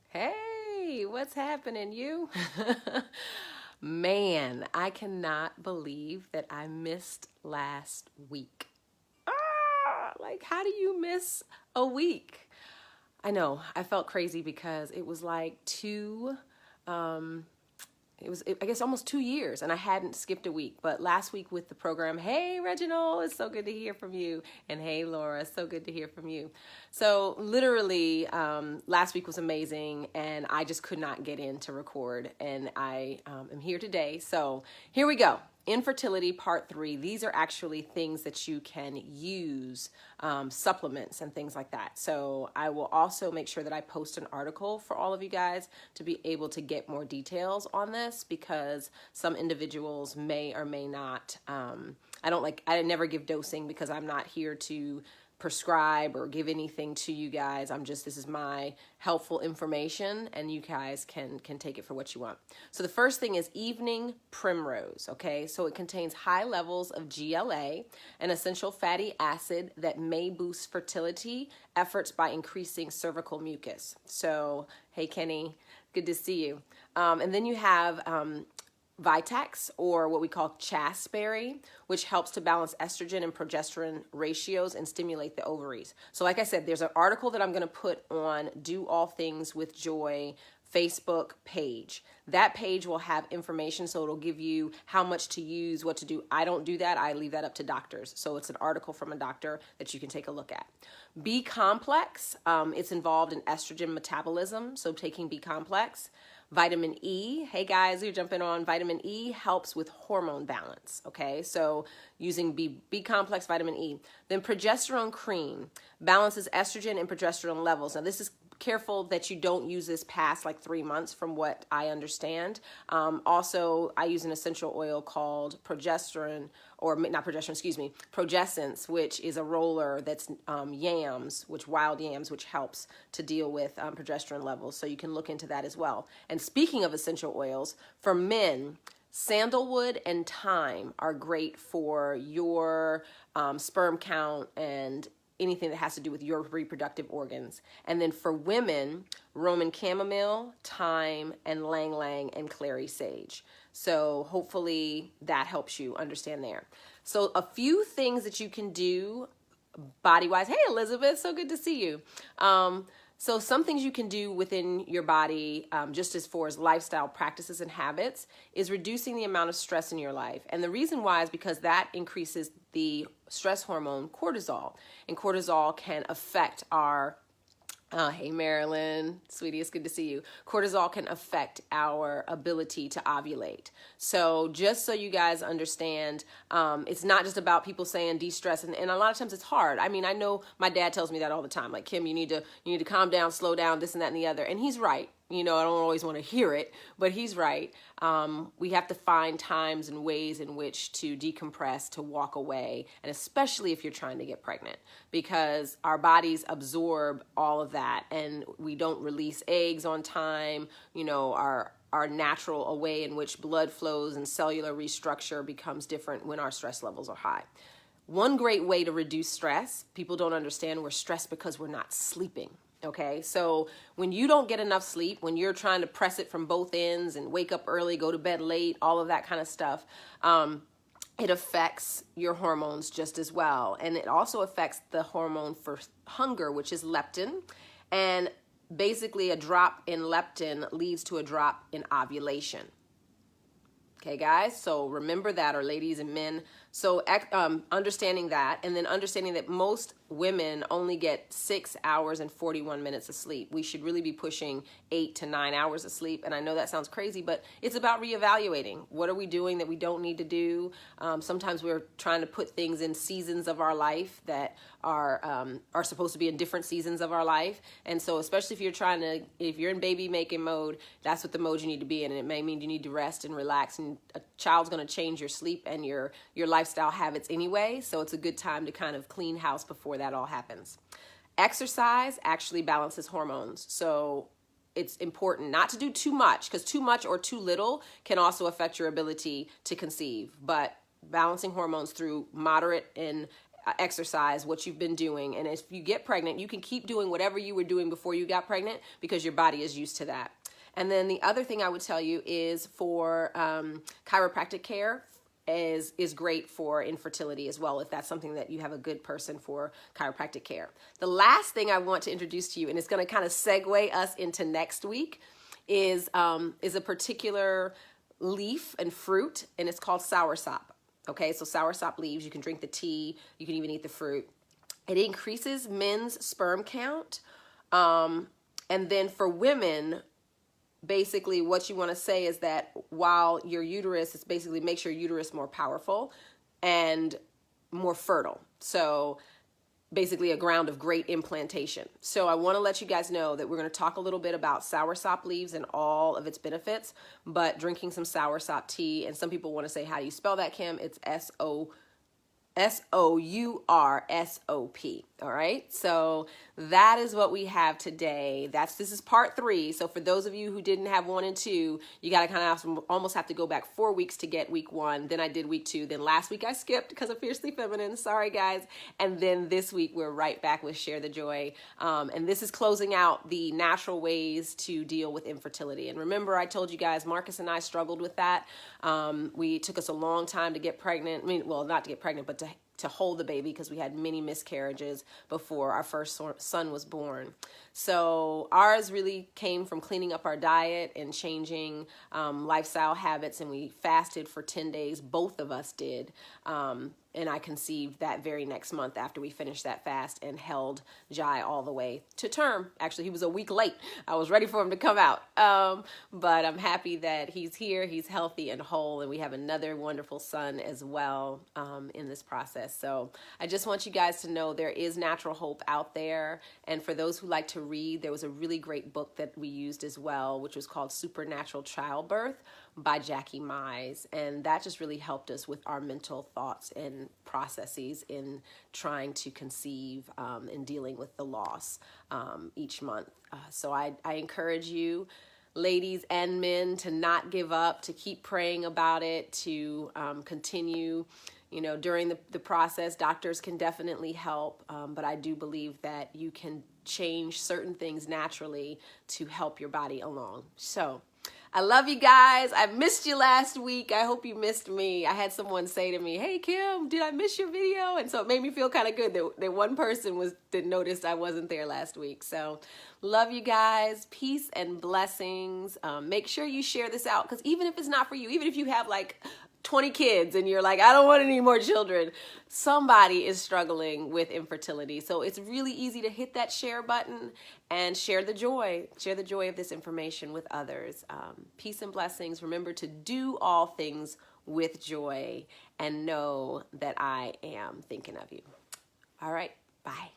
Hey, what's happening, you? Man, I cannot believe that I missed last week. Like, how do you miss a week? I know, I felt crazy because it was like um, I guess, almost 2 years, and I hadn't skipped a week. But last week with the program, hey, Reginald, it's so good to hear from you. And hey, Laura, it's so good to hear from you. So literally, last week was amazing, and I just could not get in to record. And I am here today. So here we go. Infertility part 3. These are actually things that you can use, supplements and things like that. So I will also make sure that I post an article for all of you guys to be able to get more details on this, because some individuals may or may not, I never give dosing because I'm not here to prescribe or give anything to you guys. This is my helpful information, and you guys can take it for what you want. So the first thing is evening primrose, okay? So it contains high levels of GLA, an essential fatty acid that may boost fertility efforts by increasing cervical mucus. So, hey Kenny, good to see you. And then you have Vitex, or what we call chasteberry, which helps to balance estrogen and progesterone ratios and stimulate the ovaries. So like I said, there's an article that I'm going to put on Do All Things with Joy Facebook page. That page will have information, so it'll give you how much to use, what to do. I don't do that. I leave that up to doctors. So it's an article from a doctor that you can take a look at. B complex, it's involved in estrogen metabolism, so taking B complex. Vitamin E, hey guys, you're jumping on. Vitamin E helps with hormone balance, okay? So using B complex, vitamin E. Then progesterone cream balances estrogen and progesterone levels. Now this is careful that you don't use this past like 3 months from what I understand. Also, I use an essential oil called progesterone, or not progesterone, excuse me, progescence, which is a roller that's wild yams, which helps to deal with progesterone levels. So you can look into that as well. And speaking of essential oils, for men, sandalwood and thyme are great for your sperm count and anything that has to do with your reproductive organs. And then for women, Roman chamomile, thyme, and lang lang and clary sage. So hopefully that helps you understand there. So a few things that you can do body-wise. Hey, Elizabeth, so good to see you. So some things you can do within your body, just as far as lifestyle practices and habits, is reducing the amount of stress in your life. And the reason why is because that increases the stress hormone cortisol. And cortisol can affect our hey Marilyn, sweetie, it's good to see you. Cortisol can affect our ability to ovulate. So just so you guys understand, it's not just about people saying de-stress, and a lot of times it's hard. I mean, I know my dad tells me that all the time, like, Kim, you need to calm down, slow down, this and that and the other. And he's right. You know, I don't always want to hear it, but he's right. We have to find times and ways in which to decompress, to walk away, and especially if you're trying to get pregnant, because our bodies absorb all of that, and we don't release eggs on time. You know, our natural way in which blood flows and cellular restructure becomes different when our stress levels are high. One great way to reduce stress, people don't understand we're stressed because we're not sleeping. Okay, so when you don't get enough sleep, when you're trying to press it from both ends and wake up early, go to bed late, all of that kind of stuff, it affects your hormones just as well. And it also affects the hormone for hunger, which is leptin. And basically a drop in leptin leads to a drop in ovulation. Okay, guys, so remember that, or ladies and men. So understanding that, and then understanding that most women only get 6 hours and 41 minutes of sleep. We should really be pushing 8 to 9 hours of sleep. And I know that sounds crazy, but it's about reevaluating. What are we doing that we don't need to do? Sometimes we're trying to put things in seasons of our life that are supposed to be in different seasons of our life. And so especially if you're in baby making mode, that's what the mode you need to be in. And it may mean you need to rest and relax, and a child's going to change your sleep and your lifestyle habits anyway. So it's a good time to kind of clean house before that all happens. Exercise actually balances hormones. So it's important not to do too much, because too much or too little can also affect your ability to conceive. But balancing hormones through moderate and exercise, what you've been doing. And if you get pregnant, you can keep doing whatever you were doing before you got pregnant because your body is used to that. And then the other thing I would tell you is for chiropractic care is great for infertility as well, if that's something that you have a good person for chiropractic care. The last thing I want to introduce to you, and it's going to kind of segue us into next week, is a particular leaf and fruit, and it's called soursop. Okay, so soursop leaves, you can drink the tea, you can even eat the fruit. It increases men's sperm count. And then for women, basically what you want to say is that while your uterus, it's basically makes your uterus more powerful and more fertile. So basically a ground of great implantation. So I want to let you guys know that we're going to talk a little bit about soursop leaves and all of its benefits, but drinking some soursop tea, and some people want to say, how do you spell that, Kim? It's S-O-U-R-S-O-P. All right. So that is what we have today. This is part 3. So for those of you who didn't have 1 and 2, you got to kind of almost have to go back 4 weeks to get week 1. Then I did week 2. Then last week I skipped because of Fiercely Feminine. Sorry, guys. And then this week we're right back with Share the Joy. And this is closing out the natural ways to deal with infertility. And remember, I told you guys, Marcus and I struggled with that. We took us a long time to get pregnant. I mean, well, not to get pregnant, but to hold the baby, because we had many miscarriages before our first son was born. So ours really came from cleaning up our diet and changing lifestyle habits, and we fasted for 10 days. Both of us did. And I conceived that very next month after we finished that fast and held Jai all the way to term. Actually, he was a week late. I was ready for him to come out. But I'm happy that he's here. He's healthy and whole, and we have another wonderful son as well in this process. So I just want you guys to know there is natural hope out there. And for those who like to read, there was a really great book that we used as well, which was called Supernatural Childbirth by Jackie Mize. And that just really helped us with our mental thoughts and processes in trying to conceive and dealing with the loss each month. So I encourage you, ladies and men, to not give up, to keep praying about it, to continue. You know, during the process, doctors can definitely help, but I do believe that you can change certain things naturally to help your body along. So I love you guys. I missed you last week. I hope you missed me. I had someone say to me, hey, Kim, did I miss your video? And so it made me feel kind of good that one person that noticed I wasn't there last week. So love you guys. Peace and blessings. Make sure you share this out, because even if it's not for you, even if you have like 20 kids and you're like, I don't want any more children, somebody is struggling with infertility. So it's really easy to hit that share button and share the joy of this information with others. Peace and blessings. Remember to do all things with joy and know that I am thinking of you. All right. Bye.